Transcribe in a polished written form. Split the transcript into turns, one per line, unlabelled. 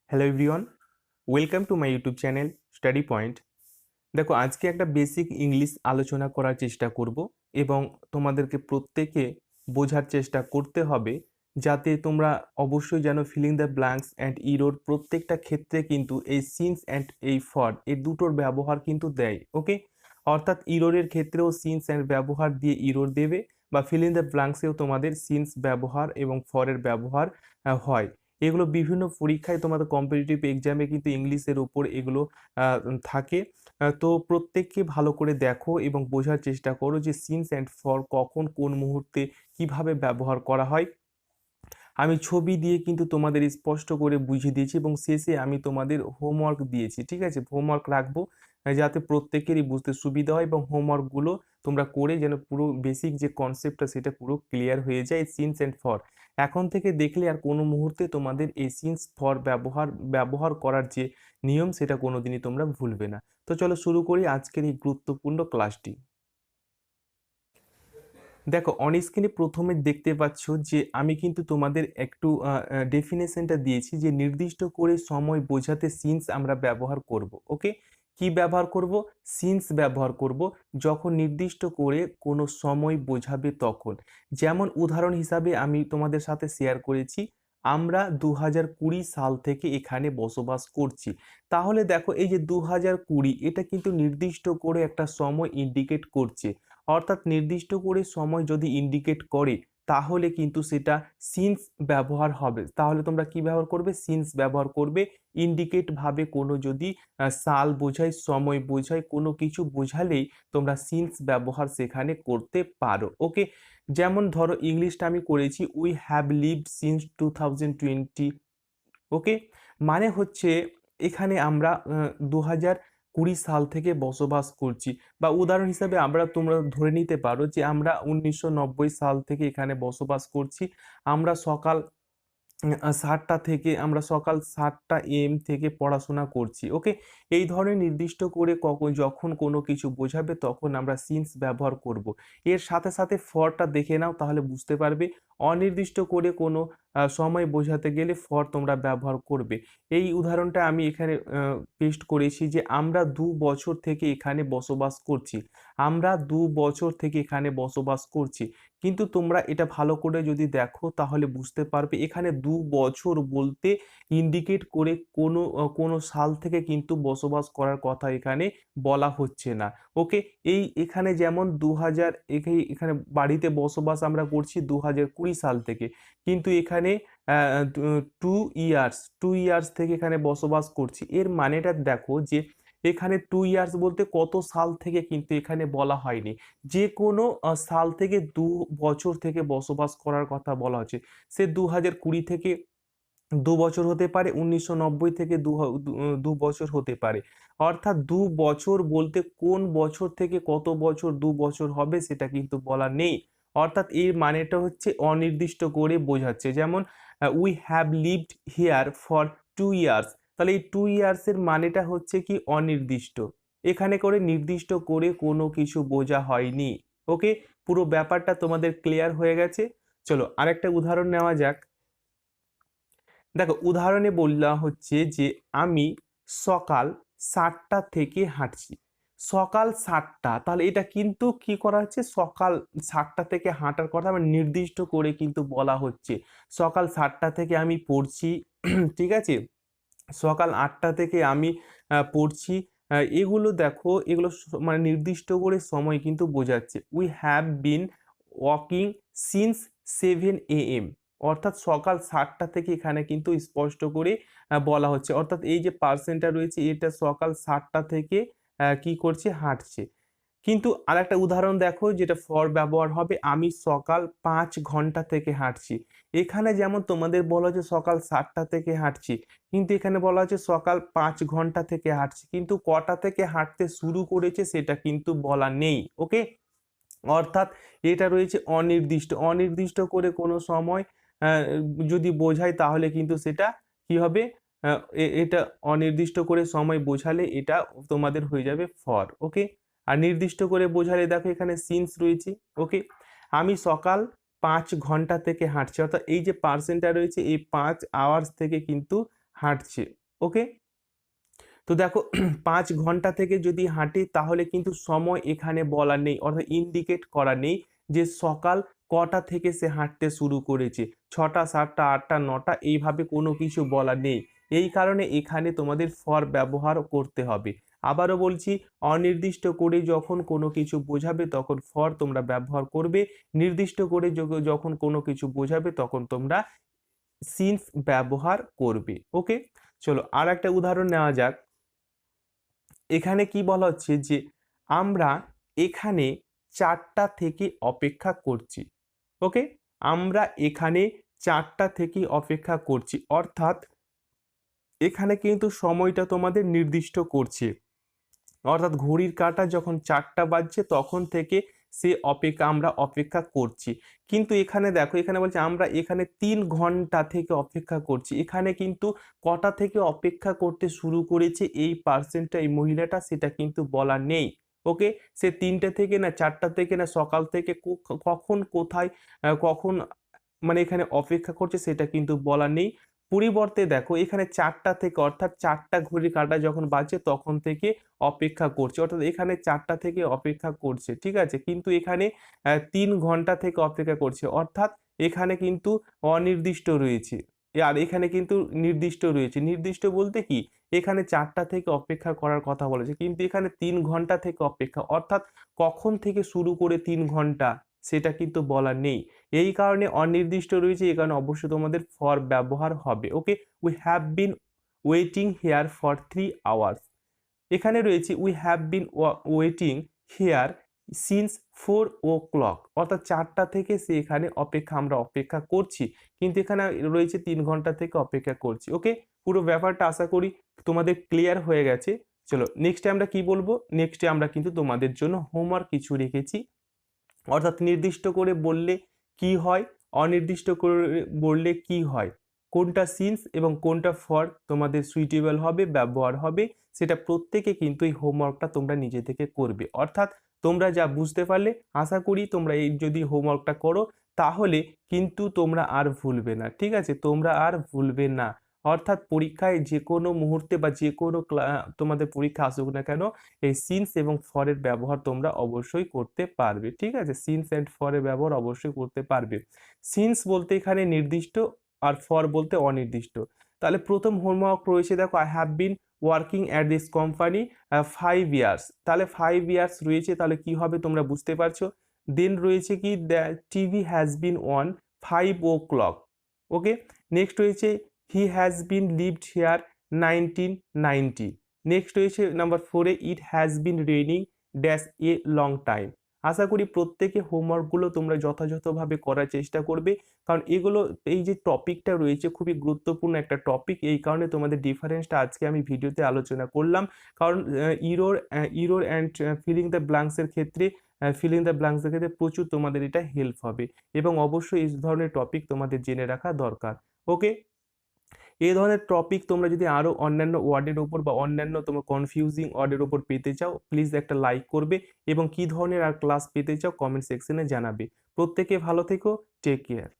Hello everyone, welcome to my YouTube channel study point. দেখো, আজকে একটা বেসিক ইংলিশ আলোচনা করার চেষ্টা করব এবং তোমাদেরকে প্রত্যেকে বোঝার চেষ্টা করতে হবে, যাতে তোমরা অবশ্যই যেন filling the blanks and error প্রত্যেকটা ক্ষেত্রে কিন্তু এই সিন্স অ্যান্ড এই ফর এই দুটোর ব্যবহার কিন্তু দেয়। ওকে, অর্থাৎ ইরোরের ক্ষেত্রেও সিন্স অ্যান্ড ব্যবহার দিয়ে ইরোর দেবে, বা ফিলিং দ্য ব্ল্যাঙ্কসেও তোমাদের সিন্স ব্যবহার এবং ফরের ব্যবহার হয়। এগুলো বিভিন্ন পরীক্ষায় তোমাদের কম্পিটিটিভ এক্সামে কিন্তু ইংলিশের উপর এগুলো থাকে। তো প্রত্যেককে ভালো করে দেখো এবং বোঝার চেষ্টা করো যে সিন্স অ্যান্ড ফর কখন কোন মুহূর্তে কিভাবে ব্যবহার করা হয়। আমি ছবি দিয়ে কিন্তু তোমাদের স্পষ্ট করে বুঝিয়ে দিয়েছি এবং শেষে আমি তোমাদের হোমওয়ার্ক দিয়েছি। ঠিক আছে, হোমওয়ার্ক রাখবো যাতে প্রত্যেকেরই বুঝতে সুবিধা হয় এবং হোমওয়ার্কগুলো তোমরা করে যেন পুরো বেসিক যে কনসেপ্টটা সেটা পুরো ক্লিয়ার হয়ে যায় সিন্স অ্যান্ড ফর। এখন থেকে দেখলে আর কোনো মুহূর্তে তোমাদের এই সিন্স ফর ব্যবহার করার যে নিয়ম সেটা কোনোদিনই তোমরা ভুলবে না। তো চলো শুরু করি আজকের এই গুরুত্বপূর্ণ ক্লাসটি। দেখো, অন স্ক্রিনে প্রথমে দেখতে পাচ্ছ যে আমি কিন্তু তোমাদের একটু ডেফিনেশনটা দিয়েছি যে নির্দিষ্ট করে সময় বোঝাতে সিন্স আমরা ব্যবহার করব। ওকে, কি ব্যবহার করব? সিন্স ব্যবহার করব যখন নির্দিষ্ট করে কোনো সময় বোঝাবে তখন। যেমন উদাহরণ হিসাবে আমি তোমাদের সাথে শেয়ার করেছি, আমরা 2020 সাল থেকে এখানে বসবাস করছি। তাহলে দেখো, এই যে 2020 এটা কিন্তু নির্দিষ্ট করে একটা সময় ইন্ডিকেট করছে। অর্থাৎ নির্দিষ্ট করে সময় যদি ইন্ডিকেট করে তাহলে কিন্তু সেটা সিন্স ব্যবহার হবে। তাহলে তোমরা কি ব্যবহার করবে? সিন্স ব্যবহার করবে। ইন্ডিকেট ভাবে কোনো যদি সাল বোঝায়, সময় বোঝায়, কোনো কিছু বোঝালেই তোমরা সিন্স ব্যবহার সেখানে করতে পারো। ওকে, যেমন ধরো ইংলিশটা আমি করেছি উই হ্যাভ লিভড সিন্স 2020। ওকে, মানে হচ্ছে এখানে আমরা 2020 সাল থেকে বসবাস করছি। বা উদাহরণ হিসাবে তোমরা ধরে নিতে পারো যে আমরা 1990 সাল থেকে এখানে বসবাস করছি। আমরা সকাল 7টা AM থেকে পড়াশোনা করছি। ওকে, এই ধরনের নির্দিষ্ট করে যখন কোনো কিছু বোঝাবে তখন আমরা সিন্স ব্যবহার করব। এর সাথে সাথে ফরটা দেখে নাও, তাহলে বুঝতে পারবে অনির্দিষ্ট করে কোনো সময় বোঝাতে গেলে ফর তোমরা ব্যবহার করবে। এই উদাহরণটা আমি এখানে পেস্ট করেছি যে আমরা 2 বছর থেকে এখানে বসবাস করছি। আমরা 2 বছর থেকে এখানে বসবাস করছি। কিন্তু তোমরা এটা ভালো করে যদি দেখো তাহলে বুঝতে পারবে এখানে 2 বছর বলতে ইন্ডিকেট করে কোনো সাল থেকে কিন্তু বসবাস করার কথা এখানে বলা হচ্ছে না। ওকে, এখানে যেমন 2000 এখানে বাড়িতে বসবাস আমরা করছি 2020 সাল থেকে, কিন্তু এখানে 2 ইয়ার্স থেকে এখানে বসবাস করছি। এর মানেটা দেখো যে এখানে 2 ইয়ার্স বলতে কত সাল থেকে কিন্তু এখানে বলা হয়নি। যে কোনো সাল থেকে 2 বছর থেকে বসবাস করার কথা বলা হচ্ছে। সে 2020 থেকে 2 বছর হতে পারে, 1990 থেকে 2 বছর হতে পারে। অর্থাৎ 2 বছর বলতে কোন বছর থেকে কত বছর 2 বছর হবে সেটা কিন্তু বলা নেই। অর্থাৎ এর মানেটা হচ্ছে অনির্দিষ্ট করে বোঝাচ্ছে। যেমন we have lived here for 2 years. তাহলে এই 2 ইয়ার্স এর মানেটা হচ্ছে কি অনির্দিষ্ট। এখানে করে নির্দিষ্ট করে কোনো কিছু বোঝা হয়নি। ওকে, পুরো ব্যাপারটা তোমাদের ক্লিয়ার হয়ে গেছে। চলো আরেকটা উদাহরণ নেওয়া যাক। দেখো, উদাহরণে বলা হচ্ছে যে আমি সকাল 7টা থেকে হাঁটছি। সকাল 7টা, তাহলে এটা কিন্তু কি করা হচ্ছে? সকাল 7টা থেকে হাঁটার কথা আমার নির্দিষ্ট করে কিন্তু বলা হচ্ছে। সকাল 7টা থেকে আমি পড়ছি ঠিক আছে, সকাল 8টা থেকে আমি পড়ছি। এগুলো দেখো, এগুলো মানে নির্দিষ্ট করে সময় কিন্তু বোঝাচ্ছে। We have been walking since 7 AM। অর্থাৎ সকাল 7টা থেকে এখানে কিন্তু স্পষ্ট করে বলা হচ্ছে। অর্থাৎ এই যে পার্সেন্টটা রয়েছে এটা সকাল 7টা থেকে কি করছে? হাঁটছে। কিন্তু আরেকটা উদাহরণ দেখো যেটা ফর ব্যবহার হবে, আমি সকাল 5 ঘন্টা থেকে হাঁটছি। এখানে যেমন তোমাদের বলা হচ্ছে সকাল 7টা থেকে হাঁটছি, কিন্তু এখানে বলা হচ্ছে সকাল 5 ঘন্টা থেকে হাঁটছি, কিন্তু কটা থেকে হাঁটতে শুরু করেছে সেটা কিন্তু বলা নেই। ওকে, অর্থাৎ এটা রয়েছে অনির্দিষ্ট। অনির্দিষ্ট করে কোনো সময় আহ, যদি বোঝায় তাহলে কিন্তু সেটা কি হবে? এটা অনির্দিষ্ট করে সময় বোঝালে এটা তোমাদের হয়ে যাবে ফর। ওকে, আর নির্দিষ্ট করে বোঝালে দেখো এখানে সিন্স রয়েছে। ওকে, আমি সকাল 5 ঘন্টা থেকে হাঁটছি, অর্থাৎ এই যে পার্সেন্টটা রয়েছে এই 5 আওয়ার্স থেকে কিন্তু হাঁটছে। ওকে। তো দেখো ৫ ঘন্টা থেকে যদি হাঁটি তাহলে কিন্তু সময় এখানে বলা নেই, অর্থাৎ ইন্ডিকেট করা নেই যে সকাল কটা থেকে সে হাঁটতে শুরু করেছে, ৬টা ৭টা ৮টা ৯টা এইভাবে কোনো কিছু বলা নেই। এই কারণে এখানে তোমাদের ফর ব্যবহার করতে হবে। আবারও বলছি, অনির্দিষ্ট করে যখন কোনো কিছু বোঝাবে তখন ফর তোমরা ব্যবহার করবে, নির্দিষ্ট করে যখন কোনো কিছু বোঝাবে তখন তোমরা সিন্স ব্যবহার করবে। ওকে, চলো আর একটা উদাহরণ নেওয়া যাক। এখানে কি বলা হচ্ছে যে আমরা এখানে 4টা থেকে অপেক্ষা করছি। ওকে, আমরা এখানে 4টা থেকে অপেক্ষা করছি, অর্থাৎ এখানে কিন্তু সময়টা তোমাদের নির্দিষ্ট করছে, অর্থাৎ ঘড়ির কাঁটা যখন 4টা বাজছে তখন থেকে আমরা অপেক্ষা করছি। কিন্তু এখানে দেখো, এখানে বলছে আমরা এখানে 3 ঘন্টা থেকে অপেক্ষা করছি। এখানে কিন্তু কটা থেকে অপেক্ষা করতে শুরু করেছে এই পার্সনটা, এই মহিলাটা, সেটা কিন্তু বলা নেই। ওকে, সে 3টে থেকে না 4টা থেকে না সকাল থেকে কখন কোথায় কখন মানে এখানে অপেক্ষা করছে সেটা কিন্তু বলা নেই। পরিবর্তে দেখো এখানে 4টা থেকে, অর্থাৎ 4টা ঘড়ির কাঁটা যখন বাজছে তখন থেকে অপেক্ষা করছে, অর্থাৎ এখানে 4টা থেকে অপেক্ষা করছে, ঠিক আছে। কিন্তু এখানে 3 ঘন্টা থেকে অপেক্ষা করছে, অর্থাৎ এখানে কিন্তু অনির্দিষ্ট রয়েছে। আর এখানে কিন্তু নির্দিষ্ট রয়েছে। নির্দিষ্ট বলতে কি, এখানে 4টা থেকে অপেক্ষা করার কথা বলেছে, কিন্তু এখানে 3 ঘন্টা থেকে অপেক্ষা, অর্থাৎ কখন থেকে শুরু করে 3 ঘন্টা সেটা কিন্তু বলা নেই। এই কারণে অনির্দিষ্ট রয়েছে, এই কারণে অবশ্যই তোমাদের ফর ব্যবহার হবে। Okay, we have been waiting here for 3 hours. এখানে রয়েছে we have been waiting here since 4 o'clock, অর্থাৎ 4টা থেকে সে এখানে আমরা অপেক্ষা করছি, কিন্তু এখানে রয়েছে 3 ঘন্টা থেকে অপেক্ষা করছি। ওকে, পুরো ব্যাপারটা আশা করি তোমাদের ক্লিয়ার হয়ে গেছে। চলো নেক্সটে আমরা কি বলবো, নেক্সটে আমরা কিন্তু তোমাদের জন্য হোমওয়ার্ক কিছু রেখেছি, অর্থাৎ নির্দিষ্ট করে বললে কি হয়, অনির্দিষ্ট করে বললে কি হয়, কোনটা সিন্স এবং কোনটা ফর তোমাদের সুইটেবল হবে, ব্যবহার হবে, সেটা প্রত্যেকে কিন্তু এই হোমওয়ার্কটা তোমরা নিজে থেকে করবে। অর্থাৎ তোমরা যা বুঝতে পারলে, আশা করি তোমরা এই যদি হোমওয়ার্কটা করো তাহলে কিন্তু তোমরা আর ভুলবে না, ঠিক আছে, তোমরা আর ভুলবে না। অর্থাৎ পরীক্ষায় যে কোনো মুহূর্তে বা যে কোনো তোমাদের পরীক্ষা আসুক না কেন, এই সিন্স এবং ফরের ব্যবহার তোমরা অবশ্যই করতে পারবে, ঠিক আছে। সিন্স অ্যান্ড ফরের ব্যবহার অবশ্যই করতে পারবে। সিন্স বলতে এখানে নির্দিষ্ট, আর ফর বলতে অনির্দিষ্ট। তাহলে প্রথম হোমওয়ার্ক রয়েছে, দেখো I have been working at this company 5 years. তাহলে 5 ইয়ার্স রয়েছে, তাহলে কি হবে তোমরা বুঝতে পারছো। দেন রয়েছে কি, the TV has been on 5 o'clock। Okay, next রয়েছে he has been lived here 1990। Next রয়েছে নাম্বার 4-এ it has been raining dash a long time. আশা করি প্রত্যেকে হোমওয়ার্কগুলো তোমরা যথাযথভাবে করার চেষ্টা করবে, কারণ এগুলো, এই যে টপিকটা রয়েছে খুবই গুরুত্বপূর্ণ একটা টপিক, এই কারণে তোমাদের ডিফারেন্সটা আজকে আমি ভিডিওতে আলোচনা করলাম। কারণ ইরোর অ্যান্ড ফিলিং দ্য ব্ল্যাঙ্কসের ক্ষেত্রে প্রচুর তোমাদের এটা হেল্প হবে, এবং অবশ্যই এই ধরনের টপিক তোমাদের জেনে রাখা দরকার। ওকে, এই ধরনের টপিক তোমরা যদি আরও অন্যান্য ওয়ার্ডের ওপর বা অন্যান্য তোমার কনফিউজিং ওয়ার্ডের ওপর পেতে চাও, প্লিজ একটা লাইক করবে, এবং কি ধরনের আর ক্লাস পেতে চাও কমেন্ট সেকশনে জানাবে। প্রত্যেকে ভালো থেকো, টেক কেয়ার।